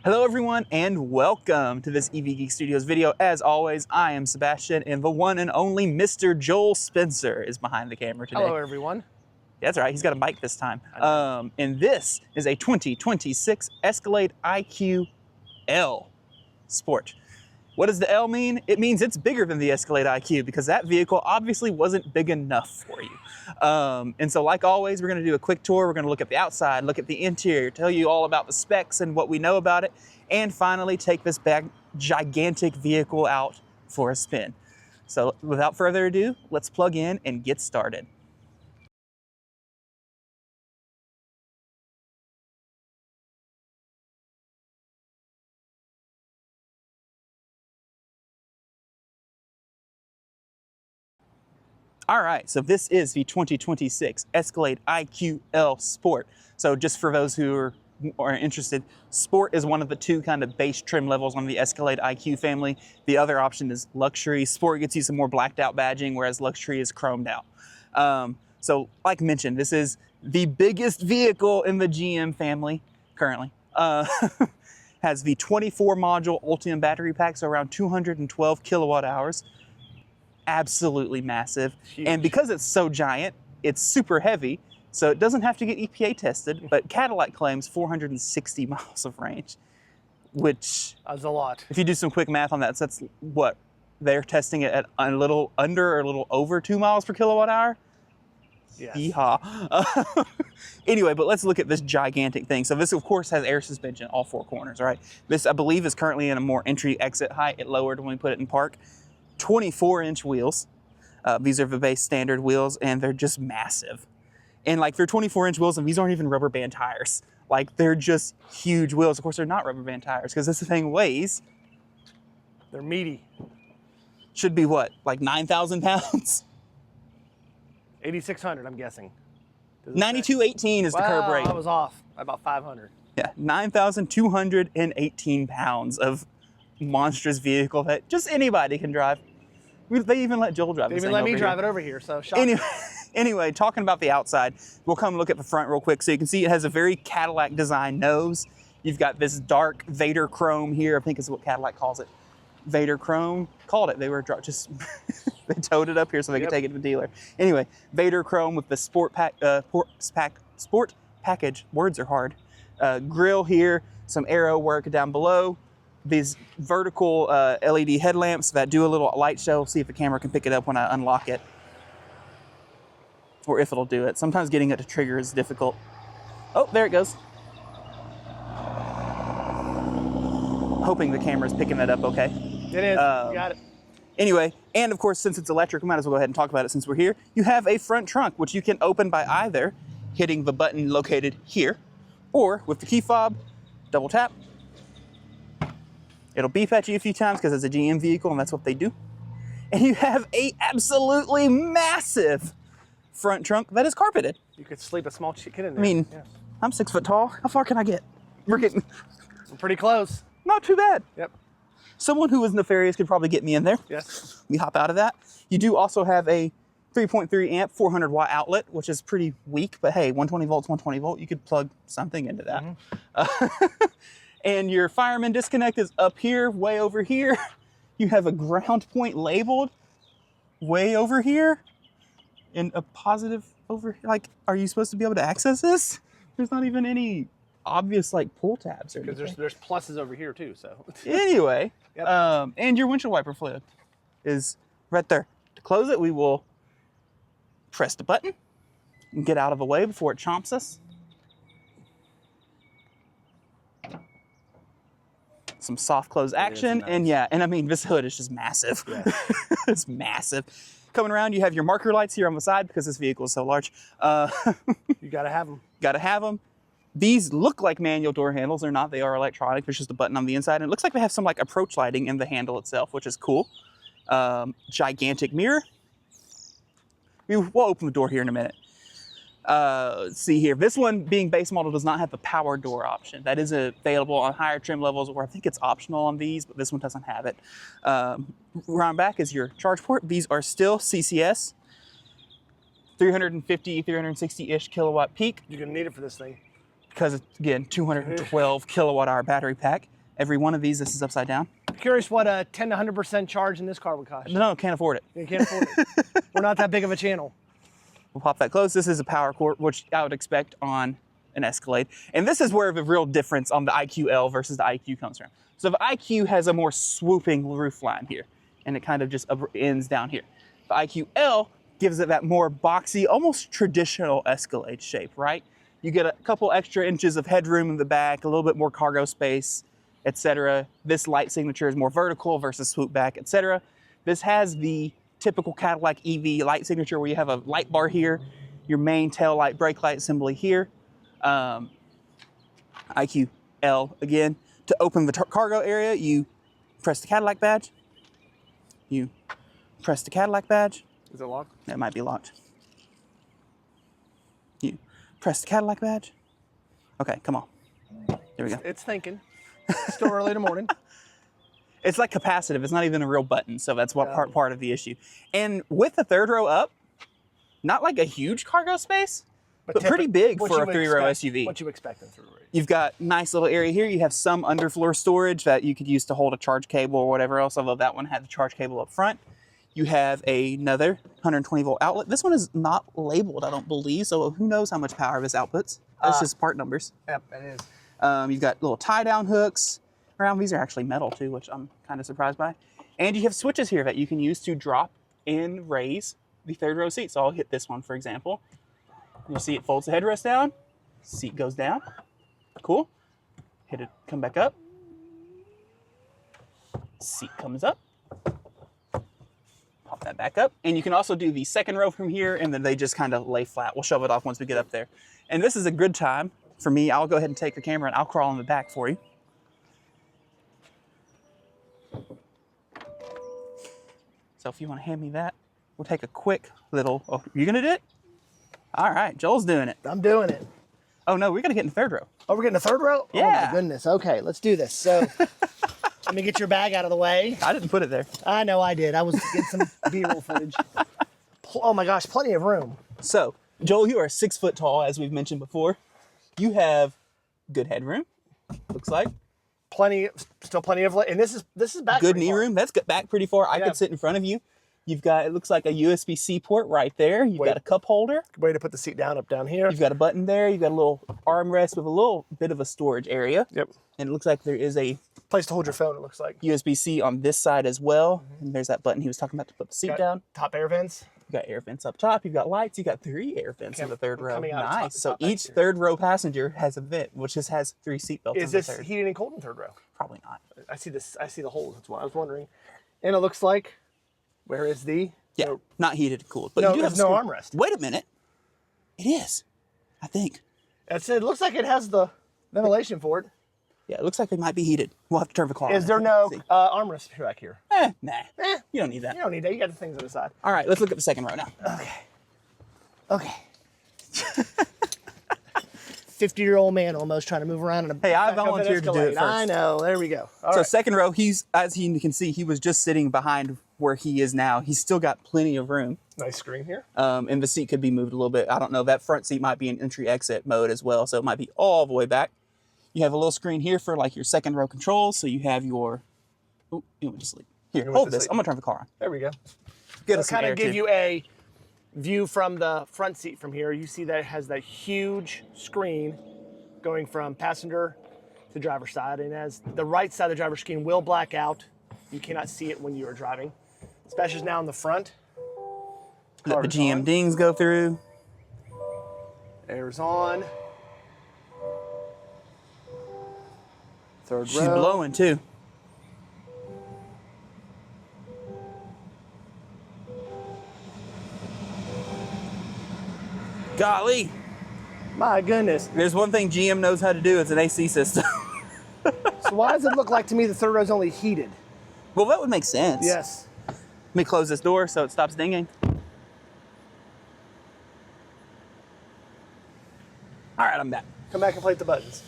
Hello everyone and welcome to this EV Geek Studios video. As always, I am Sebastian and the one and only Mr. Joel Spencer is behind the camera today. Hello everyone. That's right, he's got a mic this time. And this is a 2026 Escalade IQ L Sport. What does the L mean? It means it's bigger than the Escalade IQ because that vehicle obviously wasn't big enough for you. And so like always, we're gonna do a quick tour. We're gonna look at the outside, look at the interior, tell you all about the specs and what we know about it, and finally take this gigantic vehicle out for a spin. So without further ado, let's plug in and get started. All right, so this is the 2026 Escalade IQ L Sport. So just for those who are interested, Sport is one of the two kind of base trim levels on the Escalade IQ family. The other option is Luxury. Sport gets you some more blacked out badging, whereas Luxury is chromed out. So like mentioned, this is the biggest vehicle in the GM family currently. Has the 24 module Ultium battery pack, so around 212 kilowatt hours. Absolutely massive. Huge. And because it's so giant, it's super heavy, so it doesn't have to get EPA tested, but Cadillac claims 460 miles of range, which that's a lot. If you do some quick math on that, so that's what they're testing it at, a little under or a little over 2 miles per kilowatt hour. Yes. Yeehaw. Anyway, but let's look at this gigantic thing. So this of course has air suspension all four corners, right? This I believe is currently in a more entry exit height. It lowered when we put it in park. 24-inch wheels. These are the base standard wheels, and they're just massive. And like they're 24-inch wheels, and these aren't even rubber band tires. Like they're just huge wheels. Of course, they're not rubber band tires because this thing weighs. They're meaty. Should be what, like 9,000 pounds? 8,600, I'm guessing. 9218 is the curb rate. I was off by about 500. Yeah, 9,218 pounds of monstrous vehicle that just anybody can drive. They even let Joel drive They this even thing let me over drive here. it over here, so Anyway, talking about the outside, we'll come look at the front real quick. So you can see it has a very Cadillac design nose. You've got this dark Vader chrome here. I think is what Cadillac calls it. Vader chrome. Called it. They were just, they towed it up here so they could take it to the dealer. Anyway, Vader chrome with the sport package. Words are hard. Grill here, some arrow work down below. These vertical LED headlamps that do a little light show. See if the camera can pick it up when I unlock it. Or if it'll do it. Sometimes getting it to trigger is difficult. Oh, there it goes. Hoping the camera's picking that up okay. It is, you got it. Anyway, and of course, since it's electric, we might as well go ahead and talk about it since we're here. You have a front trunk, which you can open by either hitting the button located here, or with the key fob, double tap. It'll beep at you a few times because it's a GM vehicle and that's what they do. And you have a absolutely massive front trunk that is carpeted. You could sleep a small kid in there. I mean, yeah. I'm 6 foot tall. How far can I get? We're pretty close. Not too bad. Yep. Someone who was nefarious could probably get me in there. Yes. We hop out of that. You do also have a 3.3 amp, 400 watt outlet, which is pretty weak, but hey, 120 volts, 120 volt, you could plug something into that. Mm-hmm. And your fireman disconnect is up here, way over here. You have a ground point labeled way over here and a positive over here. Like, are you supposed to be able to access this? There's not even any obvious like pull tabs or anything. Because there's pluses over here too, so. Anyway, yep. And your windshield wiper fluid is right there. To close it, we will press the button and get out of the way before it chomps us. Some soft close action, nice. And yeah, and I mean, this hood is just massive. Yeah. It's massive. Coming around, you have your marker lights here on the side because this vehicle is so large. You gotta have them. Gotta have them. These look like manual door handles. They're not, they are electronic. There's just a button on the inside. And it looks like they have some like approach lighting in the handle itself, which is cool. Gigantic mirror. We'll open the door here in a minute. Let's see here. This one, being base model, does not have the power door option. That is available on higher trim levels, where I think it's optional on these, but this one doesn't have it. Around back is your charge port. These are still CCS. 350, 360-ish kilowatt peak. You're gonna need it for this thing. because it's, again, 212 kilowatt hour battery pack. Every one of these, this is upside down. Curious what a 10 to 100% charge in this car would cost. No, can't afford it. You can't afford it. We're not that big of a channel. We'll pop that close. This is a power cord, which I would expect on an Escalade. And this is where the real difference on the IQ L versus the IQ comes from. So the IQ has a more swooping roof line here, and it kind of just ends down here. The IQ L gives it that more boxy, almost traditional Escalade shape, right? You get a couple extra inches of headroom in the back, a little bit more cargo space, etc. This light signature is more vertical versus swoop back, etc. This has the typical Cadillac EV light signature where you have a light bar here, your main tail light, brake light assembly here. IQ L again. To open the cargo area, you press the Cadillac badge. You press the Cadillac badge. Is it locked? That might be locked. You press the Cadillac badge. Okay, come on. There we go. It's thinking. Still early in the morning. It's like capacitive. It's not even a real button, so that's what part of the issue. And with the third row up, not like a huge cargo space, but pretty big for a 3-row SUV. What you expect in 3 rows? You've got nice little area here. You have some underfloor storage that you could use to hold a charge cable or whatever else, although that one had the charge cable up front. You have another 120 volt outlet. This one is not labeled, I don't believe, so who knows how much power this outputs. That's just part numbers. Yep, it is. You've got little tie down hooks around. These are actually metal too, which I'm kind of surprised by. And you have switches here that you can use to drop and raise the third row seat. So I'll hit this one, for example. You'll see it folds the headrest down, seat goes down. Cool. Hit it, come back up. Seat comes up. Pop that back up. And you can also do the second row from here, and then they just kind of lay flat. We'll shove it off once we get up there. And this is a good time for me. I'll go ahead and take the camera and I'll crawl in the back for you. So if you want to hand me that, we'll take a quick little, oh, you gonna do it? All right, Joel's doing it. I'm doing it. Oh no, we're gonna get in the third row. Oh, we're getting the third row? Yeah. Oh my goodness. Okay, let's do this. So let me get your bag out of the way. I didn't put it there. I know I did. I was getting some B-roll footage. Oh my gosh, plenty of room. So, Joel, you are 6 foot tall, as we've mentioned before. You have good headroom, looks like. Still plenty of, and this is back good knee room. That's back pretty far. I could sit in front of you. You've got, it looks like a USB-C port right there. You've got a cup holder. Way to put the seat down, up down here. You've got a button there. You've got a little armrest with a little bit of a storage area. Yep. And it looks like there is a place to hold your phone, it looks like. USB-C on this side as well. And there's that button he was talking about to put the seat down. Top air vents. You've got air vents up top. You've got lights. You've got 3 air vents in the third row. Nice. So each third row passenger has a vent, which just has 3 seat belts. Is this heated and cold in third row? Probably not. I see this. I see the holes. That's why I was wondering. And it looks like, where is the? Yeah, no, not heated and cooled. But no, you do have no armrest. Wait a minute. It is, I think. It looks like it has the ventilation for it. Yeah, it looks like they might be heated. We'll have to turn the car on. Is there no armrest back here? Nah. You don't need that. You don't need that. You got the things on the side. All right, let's look at the second row now. Okay. 50-year-old man almost trying to move around in a Hey, I volunteered to do it first. I know. There we go. All so right. second row, as you can see, he was just sitting behind where he is now. He's still got plenty of room. Nice screen here. And the seat could be moved a little bit. I don't know. That front seat might be in entry-exit mode as well, so it might be all the way back. You have a little screen here for like your second row controls. So you have your. Oh, you want me to sleep? Here, hold this. I'm gonna turn the car on. There we go. Get us some air, kind of give you a view from the front seat from here. You see that it has that huge screen going from passenger to driver's side, and as the right side of the driver's screen will black out, you cannot see it when you are driving. Especially now in the front. Let the GM dings go through. Air's on. Third row. She's blowing too. Golly. My goodness. There's one thing GM knows how to do. It's an AC system. So why does it look like to me the third row is only heated? Well, that would make sense. Yes. Let me close this door so it stops dinging. All right, I'm back. Come back and play with the buttons.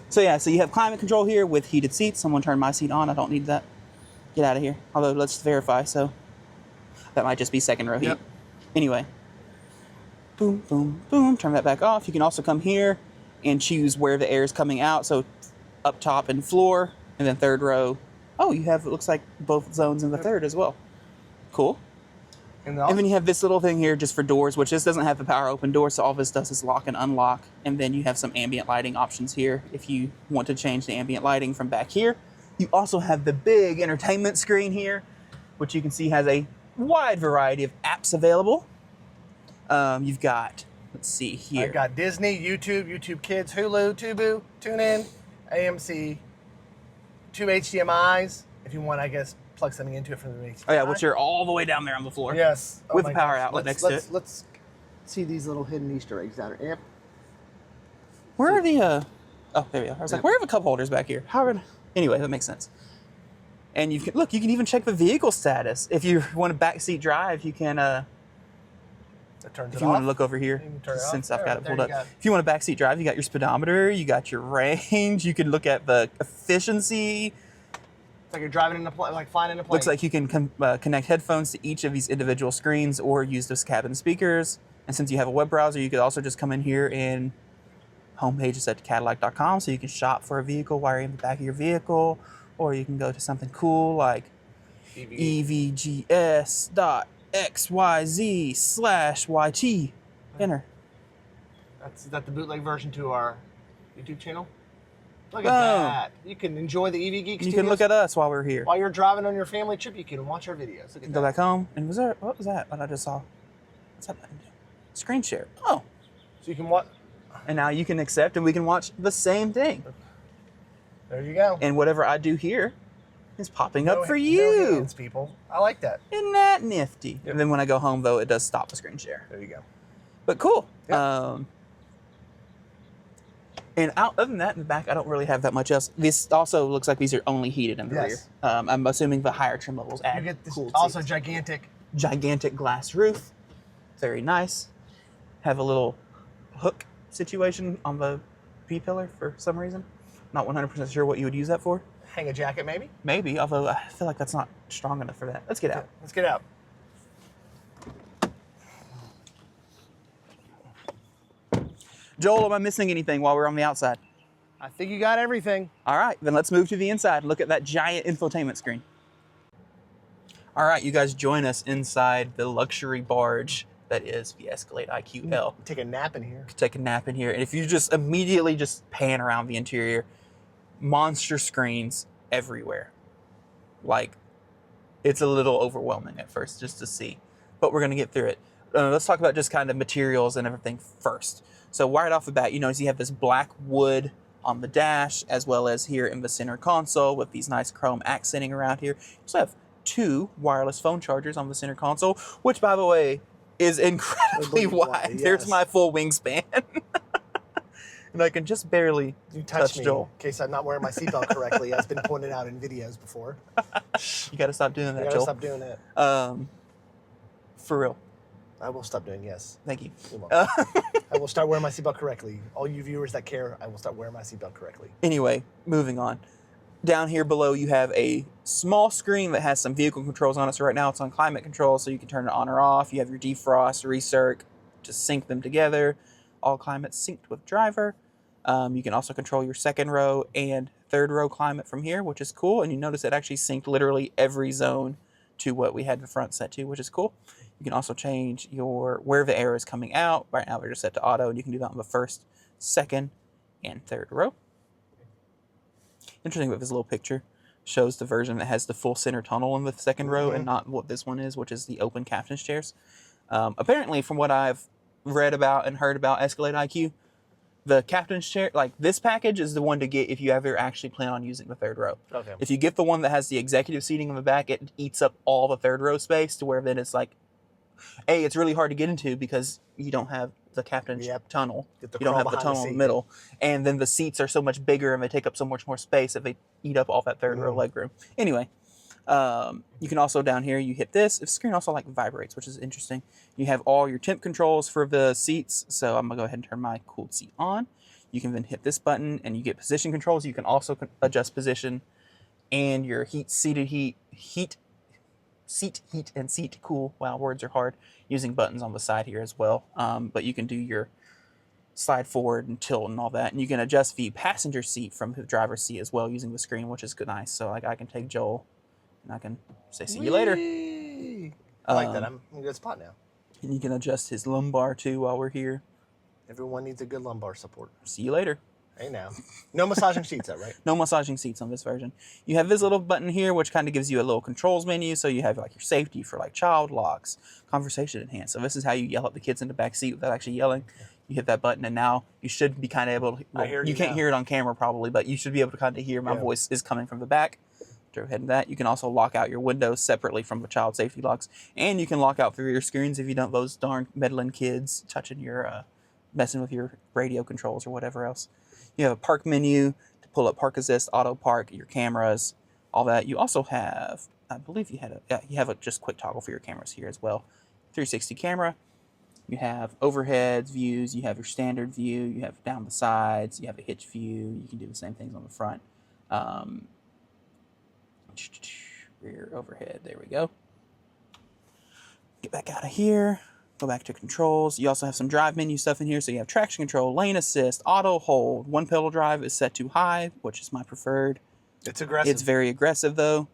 So yeah, so you have climate control here with heated seats. Someone turned my seat on. I don't need that. Get out of here. Although, let's verify. So that might just be second row heat. Yep. Anyway. Boom, boom, boom. Turn that back off. You can also come here and choose where the air is coming out. So up top and floor, and then third row. Oh, you have, it looks like both zones in the third as well. Cool. And then you have this little thing here just for doors, which this doesn't have the power open door, so all this does is lock and unlock. And then you have some ambient lighting options here if you want to change the ambient lighting from back here. You also have the big entertainment screen here, which you can see has a wide variety of apps available. You've got, let's see here. I've got Disney, YouTube, YouTube Kids, Hulu, Tubu, TuneIn, AMC, 2 HDMIs, if you want, I guess, plug something into it from the HDMI. Oh yeah, which are all the way down there on the floor. Yes. With the power outlet next to it. Let's see these little hidden Easter eggs down there. Yep. Where are the, oh, there we go. I was like, where are the cup holders back here? Anyway, that makes sense. And you can, look, you can even check the vehicle status. If you want a backseat drive, you can, if you want to look over here, since I've got it pulled up. If you want a backseat drive, you got your speedometer, you got your range, you can look at the efficiency. It's like you're driving in a plane, like flying in a plane. Looks like you can connect headphones to each of these individual screens or use those cabin speakers. And since you have a web browser, you could also just come in here and homepage is at Cadillac.com, so you can shop for a vehicle while you're in the back of your vehicle, or you can go to something cool like evgs.xyz/YT. Enter. Is that the bootleg version to our YouTube channel? Look at that. You can enjoy the EV Geek You can look at us while we're here. While you're driving on your family trip, you can watch our videos. Look at Go back home. And what was that? What I just saw? What's that button do? Screen share. Oh. So you can watch. And now you can accept and we can watch the same thing. There you go. And whatever I do here is popping up for you. No hands, people. I like that. Isn't that nifty? Yep. And then when I go home, though, it does stop the screen share. There you go. But cool. Yep. And other than that, in the back, I don't really have that much else. This also looks like these are only heated in the rear. I'm assuming the higher trim levels add you get this cool also seats. gigantic glass roof. Very nice. Have a little hook situation on the B-pillar for some reason. Not 100% sure what you would use that for. Hang a jacket, maybe? Maybe, although I feel like that's not strong enough for that. Let's get out. Let's get out. Joel, am I missing anything while we're on the outside? I think you got everything. All right, then let's move to the inside and look at that giant infotainment screen. All right, you guys join us inside the luxury barge that is the Escalade IQ L. Take a nap in here. Take a nap in here. And if you just immediately just pan around the interior, monster screens everywhere. Like, it's a little overwhelming at first just to see, but we're gonna get through it. Let's talk about just kind of materials and everything first. So right off the bat, you notice you have this black wood on the dash, as well as here in the center console with these nice chrome accenting around here. You also have 2 wireless phone chargers on the center console, which, by the way, is incredibly wide. Yes. There's my full wingspan. And I can just barely touch me Joel. In case I'm not wearing my seatbelt correctly, as been pointed out in videos before. You got to stop doing that, You Joel. stop doing that. For real. I will stop doing, yes. Thank you. I will start wearing my seatbelt correctly. All you viewers that care, I will start wearing my seatbelt correctly. Anyway, moving on. Down here below, you have a small screen that has some vehicle controls on it. So right now it's on climate control, so you can turn it on or off. You have your defrost, recirc, to sync them together. All climates synced with driver. You can also control your second row and third row climate from here, which is cool. And you notice it actually synced literally every zone to what we had the front set to, which is cool. You can also change where the air is coming out. Right now we're just set to auto, and you can do that on the first, second, and third row. Interesting about this little picture. Shows the version that has the full center tunnel in the second row and not what this one is, which is the open captain's chairs. Apparently, from what I've read about and heard about Escalade IQ, the captain's chair, like this package, is the one to get if you ever actually plan on using the third row. Okay. If you get the one that has the executive seating in the back, it eats up all the third row space to where then it's like, it's really hard to get into because you don't have the captain's tunnel. You don't have the tunnel in the middle. And then the seats are so much bigger and they take up so much more space that they eat up all that third row legroom. Anyway, you can also down here, you hit this. The screen also like vibrates, which is interesting. You have all your temp controls for the seats. So I'm gonna go ahead and turn my cooled seat on. You can then hit this button and you get position controls. You can also adjust position and your seat heat and seat cool. Wow, words are hard. Using buttons on the side here as well. But you can do your slide forward and tilt and all that. And you can adjust the passenger seat from the driver's seat as well using the screen, which is good, nice. So like I can take Joel and I can say, see you later. I like that. I'm in a good spot now. And you can adjust his lumbar too while we're here. Everyone needs a good lumbar support. See you later. Hey now. No massaging seats though, right? No massaging seats on this version. You have this little button here, which kind of gives you a little controls menu. So you have like your safety for like child locks, conversation enhance. So this is how you yell at the kids in the back seat without actually yelling. You hit that button and now you should be kind of able to, well, you can't hear it on camera probably, but you should be able to kind of hear my voice is coming from the back. Go ahead and that. You can also lock out your windows separately from the child safety locks. And you can lock out through your screens if you don't those darn meddling kids touching your, messing with your radio controls or whatever else. You have a park menu to pull up park assist, auto park, your cameras, all that. You also have, I believe you had you have a just quick toggle for your cameras here as well. 360 camera. You have overhead views. You have your standard view. You have down the sides. You have a hitch view. You can do the same things on the front. Rear overhead. There we go. Get back out of here. Go back to controls. You also have some drive menu stuff in here. So you have traction control, lane assist, auto hold. One pedal drive is set to high, which is my preferred. It's aggressive. It's very aggressive though.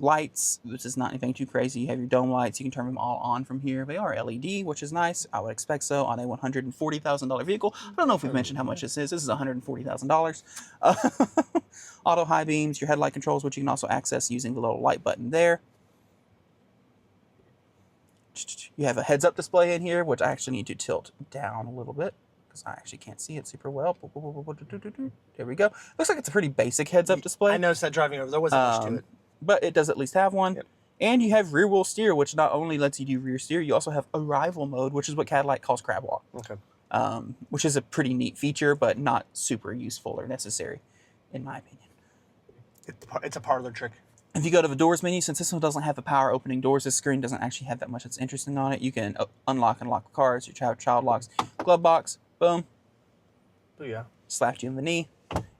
Lights, which is not anything too crazy. You have your dome lights. You can turn them all on from here. They are LED, which is nice. I would expect so on a $140,000 vehicle. I don't know if we've mentioned how much this is. This is $140,000. Auto high beams, your headlight controls, which you can also access using the little light button there. You have a heads-up display in here, which I actually need to tilt down a little bit because I actually can't see it super well. There we go. Looks like it's a pretty basic heads-up display. I noticed that driving over. There wasn't much to it. But it does at least have one. Yep. And you have rear-wheel steer, which not only lets you do rear steer, you also have arrival mode, which is what Cadillac calls crab walk. Okay. Which is a pretty neat feature, but not super useful or necessary, in my opinion. It's a parlor trick. If you go to the doors menu, since this one doesn't have the power opening doors, this screen doesn't actually have that much that's interesting on it. You can unlock and lock the cars, your child locks, glove box, boom. Oh yeah. Slapped you in the knee,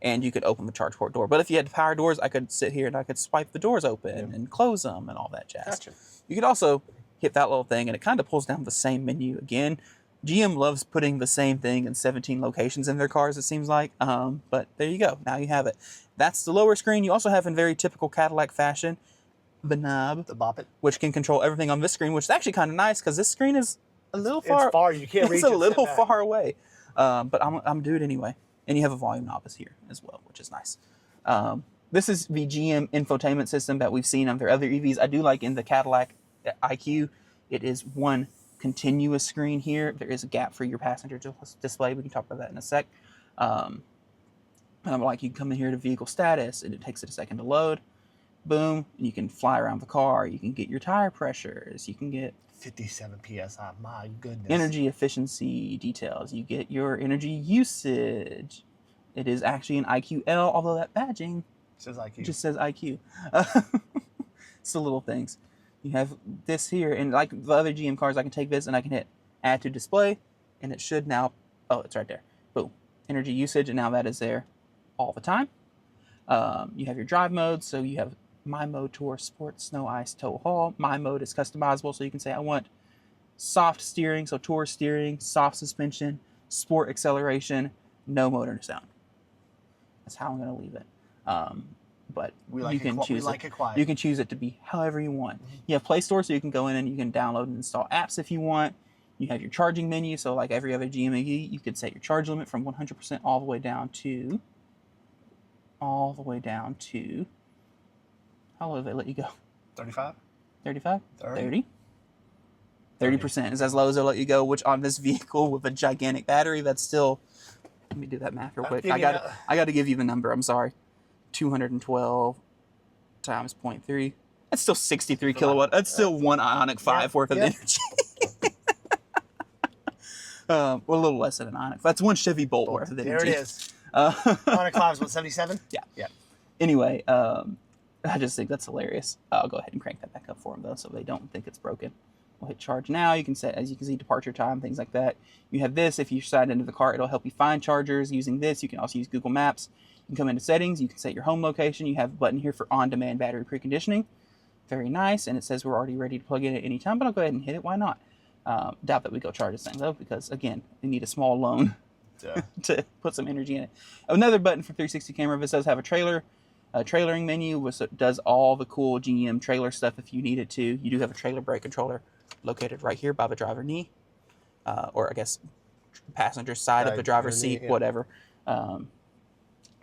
and you could open the charge port door. But if you had power doors, I could sit here and I could swipe the doors open and close them and all that jazz. Gotcha. You could also hit that little thing, and it kind of pulls down the same menu again. GM loves putting the same thing in 17 locations in their cars, it seems like. But there you go. Now you have it. That's the lower screen. You also have, in very typical Cadillac fashion, the knob. The bop it. Which can control everything on this screen, which is actually kind of nice because this screen is a little far. It's far. You can't reach it. It's a little far away. But I'm doing it anyway. And you have a volume knob here as well, which is nice. This is the GM infotainment system that we've seen on their other EVs. I do like in the Cadillac IQ, it is one continuous screen here. There is a gap for your passenger display. We can talk about that in a sec. And I'm like, you can come in here to vehicle status, and it takes it a second to load. Boom, and you can fly around the car. You can get your tire pressures. You can get 57 psi. My goodness. Energy efficiency details. You get your energy usage. It is actually an IQL, although that badging says IQ. Just says IQ. It's the little things. You have this here, and like the other GM cars, I can take this and I can hit add to display, and it should now, oh, it's right there. Boom. Energy usage, and now that is there all the time. You have your drive modes, so you have My Mode, Tour, Sport, Snow, Ice, Tow, Haul. My Mode is customizable, so you can say I want soft steering, so Tour steering, soft suspension, Sport acceleration, no motor sound. That's how I'm going to leave it. But you can choose it. You can choose it to be however you want. You have Play Store, so you can go in and you can download and install apps if you want. You have your charging menu, so like every other GME, you could set your charge limit from 100% all the way down to how low do they let you go? 35? 35? 30? 30% is as low as they'll let you go, which on this vehicle with a gigantic battery, that's still, let me do that math real quick. I got to give you the number, I'm sorry. 212 times 0.3. That's still 63 kilowatt. That's still one Ioniq 5 worth of energy. Well, a little less than an Ioniq. That's one Chevy Bolt worth of energy. There it is. Ioniq 5 is what, 77? Yeah. Anyway, I just think that's hilarious. I'll go ahead and crank that back up for them, though, so they don't think it's broken. We'll hit charge now. You can set, as you can see, departure time, things like that. You have this. If you slide into the car, it'll help you find chargers using this. You can also use Google Maps. You can come into settings. You can set your home location. You have a button here for on-demand battery preconditioning. Very nice. And it says we're already ready to plug in at any time, but I'll go ahead and hit it. Why not? Doubt that we go charge this thing, though, because, again, we need a small loan to put some energy in it. Another button for 360 camera. This does have a trailering menu, which does all the cool GM trailer stuff if you need it to. You do have a trailer brake controller located right here by the driver knee, or I guess passenger side of the driver's seat, whatever.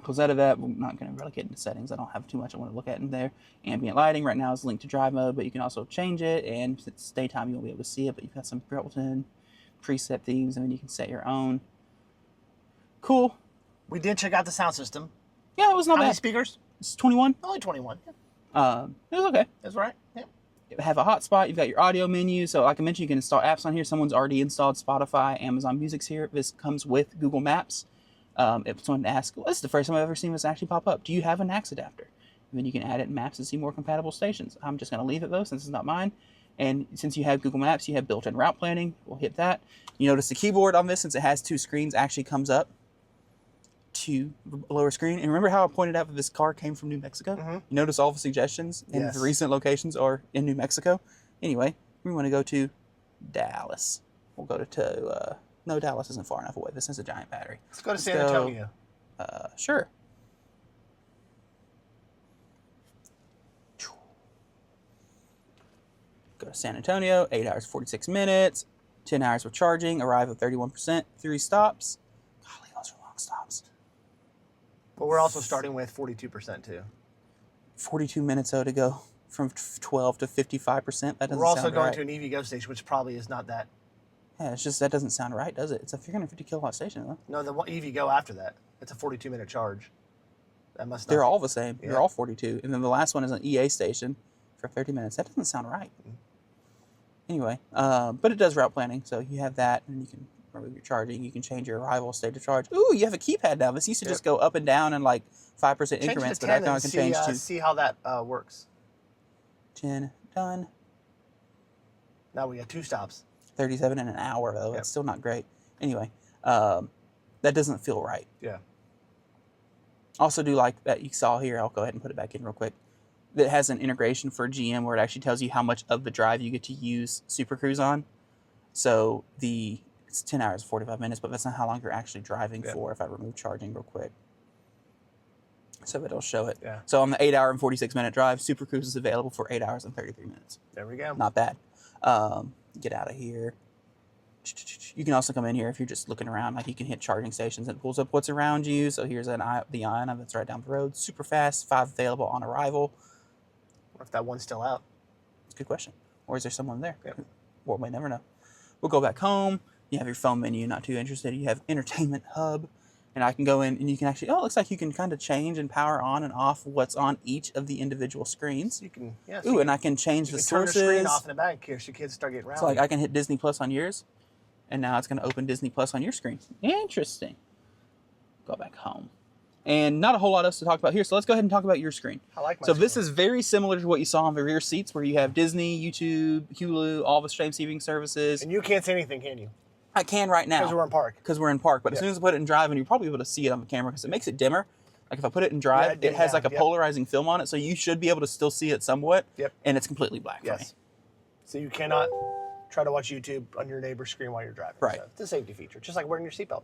Close out of that. We're not going to really get into settings. I don't have too much I want to look at in there. Ambient lighting right now is linked to drive mode, but you can also change it, and if it's daytime you won't be able to see it, but you've got some built-in preset themes, and then you can set your own. Cool. We did check out the sound system. Yeah, it was not bad. How many speakers? It's 21. Only 21. Yeah. It was okay. That's right. Yeah. You have a hotspot. You've got your audio menu. So like I mentioned, you can install apps on here. Someone's already installed Spotify, Amazon Music's here. This comes with Google Maps. If someone asks, well, this is the first time I've ever seen this actually pop up. Do you have a NACS adapter? And then you can add it in Maps and see more compatible stations. I'm just going to leave it though, since it's not mine. And since you have Google Maps, you have built-in route planning. We'll hit that. You notice the keyboard on this, since it has two screens, actually comes up to the lower screen. And remember how I pointed out that this car came from New Mexico? You notice all the suggestions and the recent locations are in New Mexico. Anyway, we want to go to Dallas. We'll go to no, Dallas isn't far enough away. This is a giant battery. Let's go to San Antonio. Sure. Go to San Antonio, 8 hours, 46 minutes, 10 hours with charging, arrive at 31%, 3 stops. Golly, those are long stops. But we're also starting with 42% too. 42 minutes though to go from 12 to 55%. That doesn't We're also sound going right. to an EV Go station, which probably is not that. Yeah, it's just that doesn't sound right, does it? It's a 350 kilowatt station though. No, the EV Go after that. It's a 42-minute charge. That must not. They're all the same. Yeah. They're all 42. And then the last one is an EA station for 30 minutes. That doesn't sound right. Anyway, but it does route planning. So you have that, and you can remove your charging. You can change your arrival state of charge. Ooh, you have a keypad now. This used to just go up and down in like 5% increments, but now I can change to see how that works. 10, done. Now we got 2 stops. 37 in an hour, though. That's still not great. Anyway, that doesn't feel right. Yeah. Also do like that you saw here. I'll go ahead and put it back in real quick. That has an integration for GM where it actually tells you how much of the drive you get to use Super Cruise on. So it's 10 hours, 45 minutes, but that's not how long you're actually driving for if I remove charging real quick. So it'll show it. Yeah. So on the 8 hour and 46 minute drive, Super Cruise is available for 8 hours and 33 minutes. There we go. Not bad. Get out of here. You can also come in here if you're just looking around. Like you can hit charging stations and it pulls up what's around you. So here's the Iona that's right down the road. Super fast, 5 available on arrival. What if that one's still out? It's a good question. Or is there someone there? Yep. Well, we never know. We'll go back home. You have your phone menu, not too interested. You have entertainment hub. And I can go in and you can actually, it looks like you can kind of change and power on and off what's on each of the individual screens. You can, Ooh, and I can change the sources. Turn the screen off in the back here so kids start getting around. So like I can hit Disney Plus on yours, and now it's going to open Disney Plus on your screen. Interesting. Go back home. And not a whole lot else to talk about here, so let's go ahead and talk about your screen. I like my So screen. this is very similar to what you saw on the rear seats, where you have Disney, YouTube, Hulu, all the stream receiving services. And you can't say anything, can you? I can right now. Because we're in park. Because we're in park. But as soon as I put it in drive, and you're probably able to see it on the camera because it makes it dimmer. Like if I put it in drive, it has like a polarizing film on it, so you should be able to still see it somewhat. Yep. And it's completely black for me. So you cannot try to watch YouTube on your neighbor's screen while you're driving. Right. So it's a safety feature, just like wearing your seatbelt.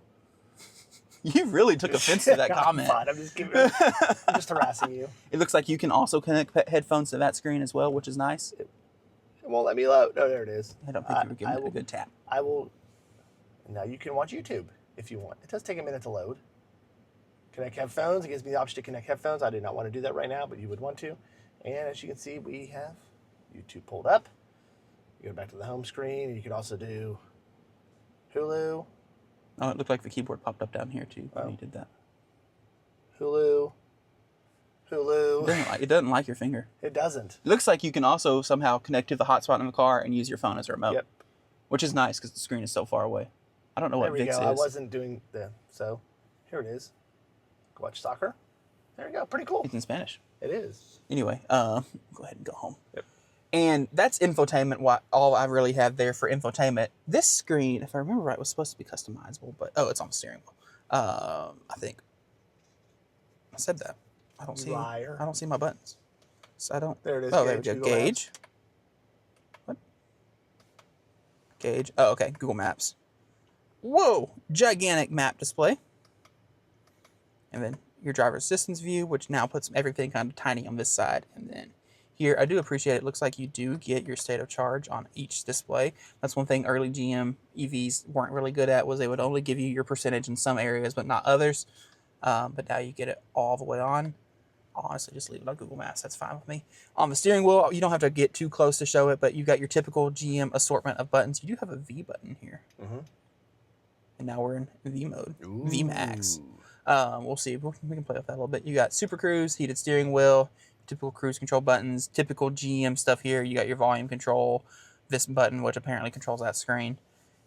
You really took offense to that comment. Fine. I'm just harassing you. It looks like you can also connect headphones to that screen as well, which is nice. It won't let me load. Oh, there it is. I don't think you were giving it a good tap. I will. Now you can watch YouTube if you want. It does take a minute to load. Connect headphones. It gives me the option to connect headphones. I do not want to do that right now, but you would want to. And as you can see, we have YouTube pulled up. You go back to the home screen. You can also do Hulu. Oh, it looked like the keyboard popped up down here too when you did that. Hulu. It doesn't like your finger. It doesn't. It looks like you can also somehow connect to the hotspot in the car and use your phone as a remote. Yep. Which is nice because the screen is so far away. I don't know what VIX is. I wasn't doing so here it is. Go watch soccer. There we go. Pretty cool. It's in Spanish. It is. Anyway, go ahead and go home. Yep. And that's infotainment. All I really have there for infotainment. This screen, if I remember right, was supposed to be customizable, but it's on the steering wheel. I think I said that. I don't see my buttons. So I don't. There it is. Oh, there we go. Gauge. What? Gauge. Oh, okay. Google Maps. whoa, gigantic map display. And then your driver assistance view, which now puts everything kind of tiny on this side. And then here, I do appreciate it. Looks like you do get your state of charge on each display. That's one thing early GM EVs weren't really good at, was they would only give you your percentage in some areas, but not others. But now you get it all the way on. I'll honestly just leave it on Google Maps. That's fine with me. On the steering wheel, you don't have to get too close to show it, but you've got your typical GM assortment of buttons. You do have a V button here. And now we're in V mode, VMAX. We'll see. We can play with that a little bit. You got Super Cruise, heated steering wheel, typical cruise control buttons, typical GM stuff here. You got your volume control, this button, which apparently controls that screen.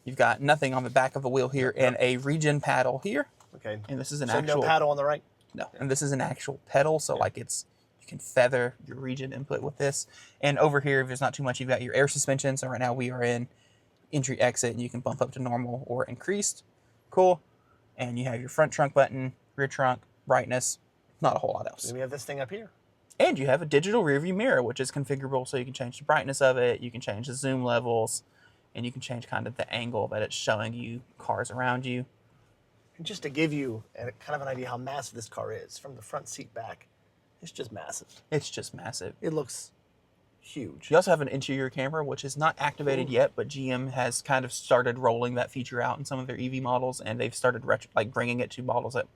You've got nothing on the back of the wheel here, and a regen paddle here. Okay. And this is an so actual no paddle on the right? No. And this is an actual pedal, so like you can feather your regen input with this. And over here, if there's not too much, you've got your air suspension. So right now we are in entry exit, and you can bump up to normal or increased. Cool. And you have your front trunk button, rear trunk, brightness, not a whole lot else. And we have this thing up here. And you have a digital rear view mirror, which is configurable, so you can change the brightness of it, you can change the zoom levels, and you can change kind of the angle that it's showing you cars around you. And just to give you kind of an idea how massive this car is, from the front seat back, it's just massive. It's just massive. It looks huge. You also have an interior camera, which is not activated yet, but GM has kind of started rolling that feature out in some of their EV models, and they've started bringing it to models that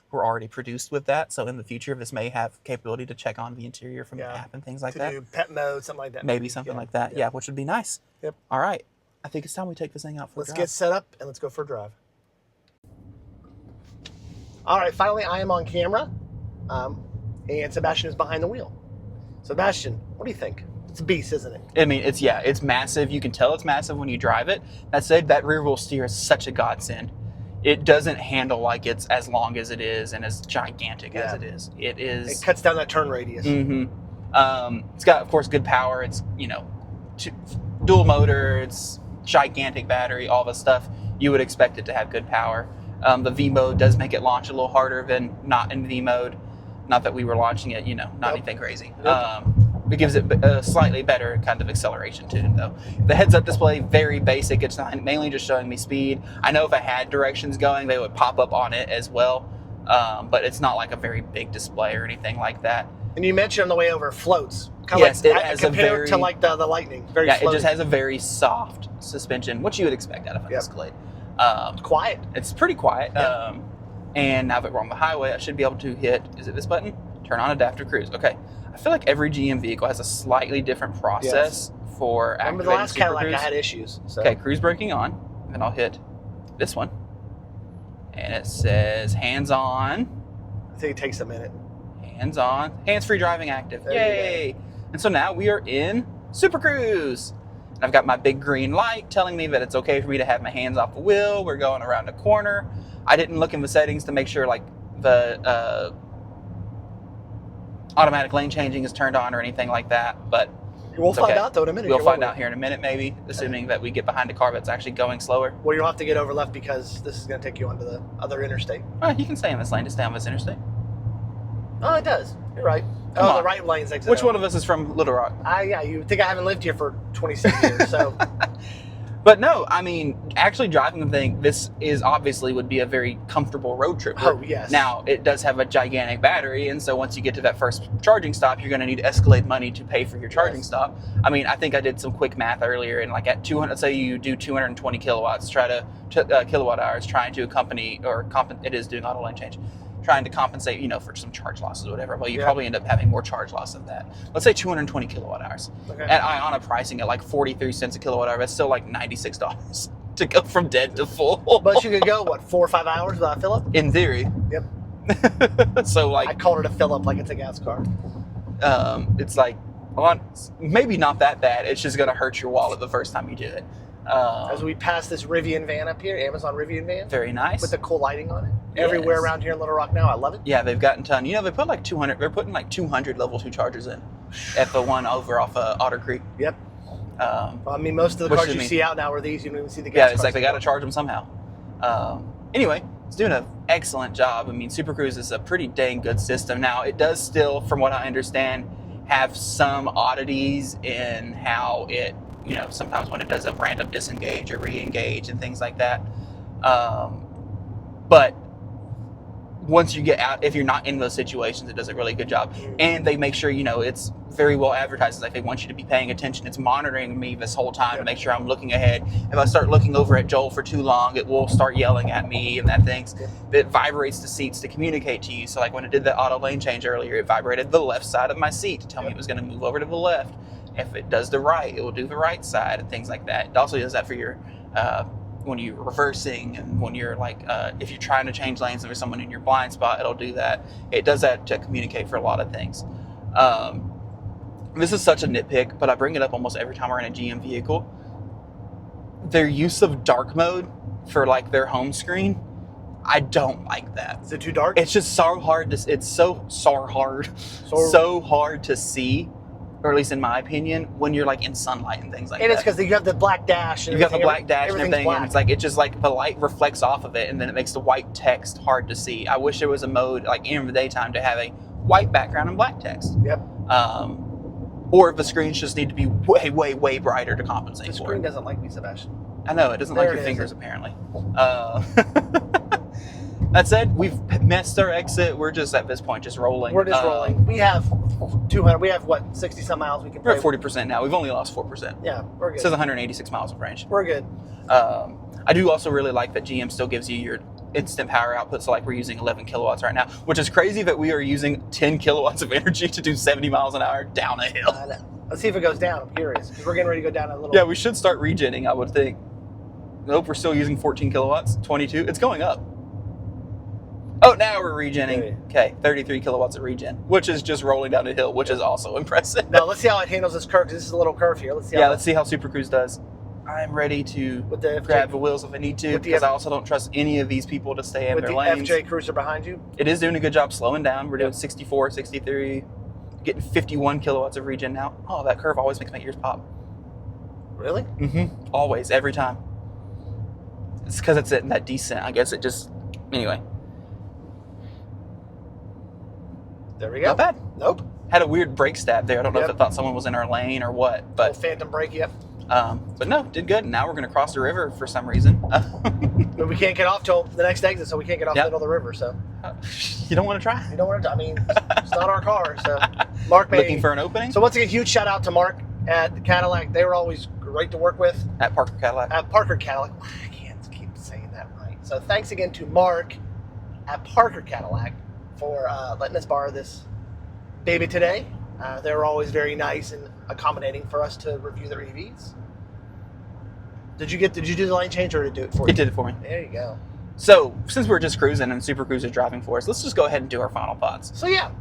were already produced with that. So in the future, this may have capability to check on the interior from the app and things like that. To do pet mode, something like that. Maybe something like that. Yeah, which would be nice. Yep. All right. I think it's time we take this thing out for a drive. Let's get set up and let's go for a drive. All right, finally I am on camera, and Sebastian is behind the wheel. Sebastian, what do you think? It's a beast, isn't it? I mean, it's massive. You can tell it's massive when you drive it. That said, that rear wheel steer is such a godsend. It doesn't handle like it's as long as it is and as gigantic as it is. It cuts down that turn radius. It's got, of course, good power. It's, dual motor. It's gigantic battery, all the stuff you would expect it to have good power. The V mode does make it launch a little harder than not in V mode. Not that we were launching it, not anything crazy. It gives it a slightly better kind of acceleration tune, though. The heads-up display, very basic. It's not mainly just showing me speed. I know if I had directions going, they would pop up on it as well, but it's not like a very big display or anything like that. And you mentioned on the way over, floats. Yes, it has compared to like the Lightning. Very floaty. It just has a very soft suspension, what you would expect out of an Escalade. Quiet. It's pretty quiet. And now that we're on the highway, I should be able to hit, is it this button? Turn on adaptive cruise. Okay. I feel like every GM vehicle has a slightly different process for activating Remember the last Super Cadillac, Cruise. I had issues. So. Okay, cruise braking on. Then I'll hit this one. And it says hands on. I think it takes a minute. Hands on. Hands-free driving active. Yay! And so now we are in Super Cruise. And I've got my big green light telling me that it's okay for me to have my hands off the wheel. We're going around a corner. I didn't look in the settings to make sure like the automatic lane changing is turned on or anything like that, but we'll find out though in a minute. We'll find out here in a minute, maybe, assuming that we get behind a car that's actually going slower. Well, you'll have to get over left because this is going to take you onto the other interstate. Oh, you can stay in this lane to stay on this interstate. Oh, it does. You're right. Come on. The right lane's exit. Which one of us is from Little Rock? Yeah, you think I haven't lived here for 26 years, so. But no, I mean, actually driving the thing, this is obviously would be a very comfortable road trip. Oh, yes. Now, it does have a gigantic battery, and so once you get to that first charging stop, you're going to need Escalade money to pay for your charging stop. I mean, I think I did some quick math earlier, and like at 200, let's say you do 220 kilowatts, kilowatt hours, trying to accompany, it is doing auto lane change, trying to compensate, for some charge losses or whatever. Well, you probably end up having more charge loss than that. Let's say 220 kilowatt hours. Okay. At Iona pricing at like 43 cents a kilowatt hour, that's still like $96 to go from dead to full. But you could go, 4 or 5 hours without a fill up? In theory. Yep. So like. I called it a fill up like it's a gas car. It's like, maybe not that bad. It's just going to hurt your wallet the first time you do it. As we pass this Rivian van up here, Amazon Rivian van. Very nice. With the cool lighting on it. Everywhere around here in Little Rock now. I love it. Yeah, they've gotten a ton. They put like 200, they're putting like 200 level 2 chargers in at the one over off Otter Creek. Yep. I mean, most of the cars you see out now are these. You don't even see the gas cars. Yeah, it's like they got to charge them somehow. Anyway, it's doing an excellent job. I mean, Super Cruise is a pretty dang good system. Now, it does still, from what I understand, have some oddities in how it, sometimes when it does a random disengage or re-engage and things like that. But once you get out, if you're not in those situations, it does a really good job. And they make sure, it's very well advertised. Like they want you to be paying attention. It's monitoring me this whole time to make sure I'm looking ahead. If I start looking over at Joel for too long, it will start yelling at me and that things. It vibrates the seats to communicate to you. So like when it did the auto lane change earlier, it vibrated the left side of my seat to tell me it was going to move over to the left. If it does the right, it will do the right side and things like that. It also does that for your when you're reversing and when you're like, if you're trying to change lanes and there's someone in your blind spot, it'll do that. It does that to communicate for a lot of things. This is such a nitpick, but I bring it up almost every time we're in a GM vehicle. Their use of dark mode for like their home screen, I don't like that. Is it too dark? It's just so hard to, it's so hard to see, or at least in my opinion, when you're like in sunlight and things like that. And it's because you have the black dash. You got the black dash and everything, and it's like, it just like the light reflects off of it, and then it makes the white text hard to see. I wish there was a mode like in the daytime to have a white background and black text. Yep. Or if the screens just need to be way, way, way brighter to compensate for it. The screen doesn't like me, Sebastian. I know, it doesn't like your fingers apparently. That said, we've missed our exit. We're just at this point just rolling. We're just rolling. We have 200. We have what, 60 some miles we can. We're at 40% now. We've only lost 4%. Yeah, we're good. It says 186 miles of range. We're good. I do also really like that GM still gives you your instant power output. So like we're using 11 kilowatts right now, which is crazy that we are using 10 kilowatts of energy to do 70 miles an hour down a hill. Let's see if it goes down. I'm curious because we're getting ready to go down a little. Yeah, we should start regenning, I would think. Nope, we're still using 14 kilowatts, 22. It's going up. Oh, now we're regenning. Okay, 33 kilowatts of regen, which is just rolling down a hill, which is also impressive. Now let's see how it handles this curve, because this is a little curve here. Let's see. Let's see how Super Cruise does. I'm ready to grab the wheels if I need to, because I also don't trust any of these people to stay in their lanes. With the FJ Cruiser behind you? It is doing a good job slowing down. We're doing 64, 63, getting 51 kilowatts of regen now. Oh, that curve always makes my ears pop. Really? Mm-hmm. Always, every time. It's because it's in that descent. I guess it just... Anyway. There we go. Not bad. Nope. Had a weird brake stab there. I don't know if it thought someone was in our lane or what, but... Phantom brake, yep. But no, did good. Now we're going to cross the river for some reason. But we can't get off till the next exit, so we can't get off the middle of the river, so... You don't want to try? You don't want to... I mean, it's not our car, so... Mark made... Looking for an opening? So once again, huge shout out to Mark at Cadillac. They were always great to work with. At Parker Cadillac. At Parker Cadillac. I can't keep saying that right. So thanks again to Mark at Parker Cadillac for letting us borrow this baby today. They were always very nice and accommodating for us to review their EVs. Did you do the lane change, or did it do it for you? It did it for me. There you go. So since we're just cruising and Super Cruise is driving for us, let's just go ahead and do our final thoughts. So yeah,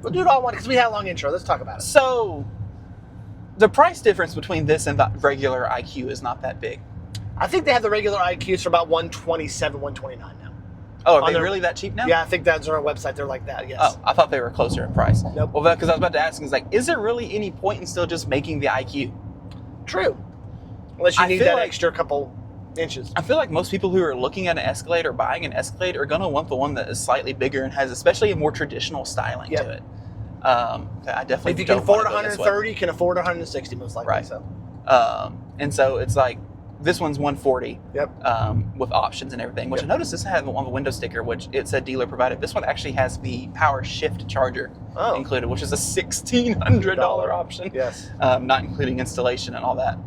we'll do it all in one because we had a long intro. Let's talk about it. So the price difference between this and the regular IQ is not that big. I think they have the regular IQs for about $127, $129 now. Oh, are they really that cheap now? Yeah, I think that's on our website. They're like that, yes. Oh, I thought they were closer in price. Nope. Well, because I was about to ask, is there really any point in still just making the IQ? True. Unless you need that extra couple inches. I feel like most people who are looking at an Escalade or buying an Escalade are going to want the one that is slightly bigger and has especially a more traditional styling to it. I definitely if you can afford 130, you can afford 160 most likely. Right. So. And so it's like, this one's 140 with options and everything, which I noticed this had on the window sticker, which it said dealer provided. This one actually has the power shift charger included, which is a $1,600 option. Yes. Not including installation and all that.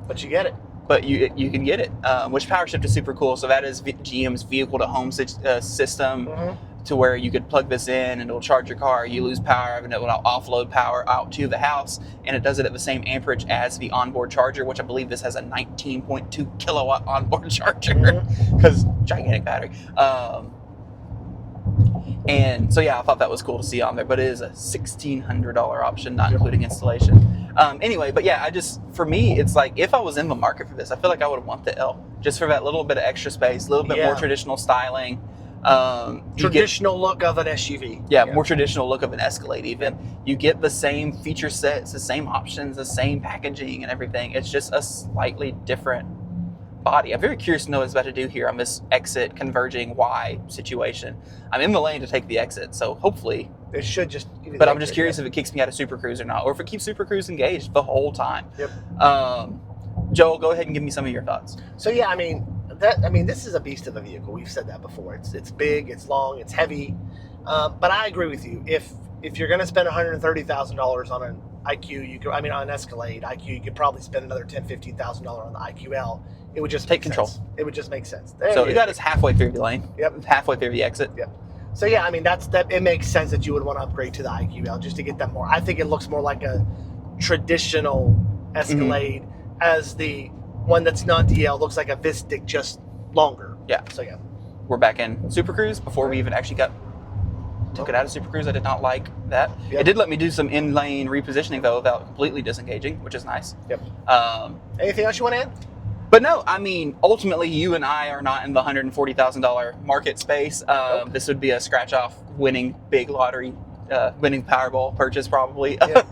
But you get it. But you can get it, which power shift is super cool. So that is GM's vehicle to home system. To where you could plug this in and it'll charge your car, you lose power, and it will offload power out to the house, and it does it at the same amperage as the onboard charger, which I believe this has a 19.2 kilowatt onboard charger, because gigantic battery. And so yeah, I thought that was cool to see on there, but it is a $1,600 option, not including installation. Anyway, but yeah, for me, it's like, if I was in the market for this, I feel like I would want the L, just for that little bit of extra space, a little bit more traditional styling. Traditional look of an SUV. Yeah, more traditional look of an Escalade even. You get the same feature sets, the same options, the same packaging and everything. It's just a slightly different body. I'm very curious to know what it's about to do here on this exit converging Y situation. I'm in the lane to take the exit, so hopefully... It should just... But I'm just curious if it kicks me out of Super Cruise or not, or if it keeps Super Cruise engaged the whole time. Yep. Joel, go ahead and give me some of your thoughts. So yeah, I mean... I mean, this is a beast of a vehicle. We've said that before. It's big, it's long, it's heavy. But I agree with you. If you're going to spend $130,000 on an IQ, on an Escalade IQ, you could probably spend another $10,000-$15,000 on the IQ L. It would just Take make control. sense. It would just make sense. So it got us halfway through the lane. Yep. Halfway through the exit. Yep. So yeah, I mean that it makes sense that you would want to upgrade to the IQ L just to get that more. I think it looks more like a traditional Escalade as the one that's not DL looks like a Vistic, just longer. Yeah. So yeah. We're back in Super Cruise before we even actually took it out of Super Cruise. I did not like that. Yep. It did let me do some in-lane repositioning though without completely disengaging, which is nice. Yep. Anything else you want to add? But no, I mean, ultimately, you and I are not in the $140,000 market space. Nope. This would be a scratch-off winning big lottery, winning Powerball purchase probably. Yeah.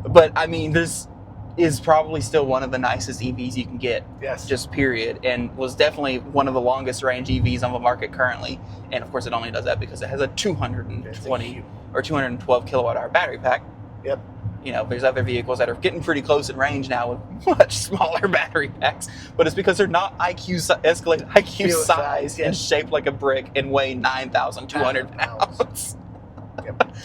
But I mean, this is probably still one of the nicest EVs you can get. Yes. Just period. And was definitely one of the longest range EVs on the market currently. And of course, it only does that because it has a 220 or 212 kilowatt hour battery pack. Yep. You know, there's other vehicles that are getting pretty close in range now with much smaller battery packs, but it's because they're not Escalade IQ size and shaped like a brick and weigh 9,200 pounds. Yep.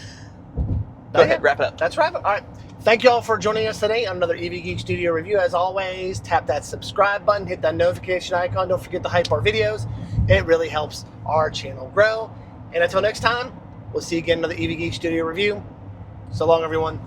Go ahead, wrap it up. That's right. All right. Thank you all for joining us today on another EV Geek Studio review. As always, tap that subscribe button, hit that notification icon. Don't forget to hype our videos. It really helps our channel grow. And until next time, we'll see you again in another EV Geek Studio review. So long, everyone.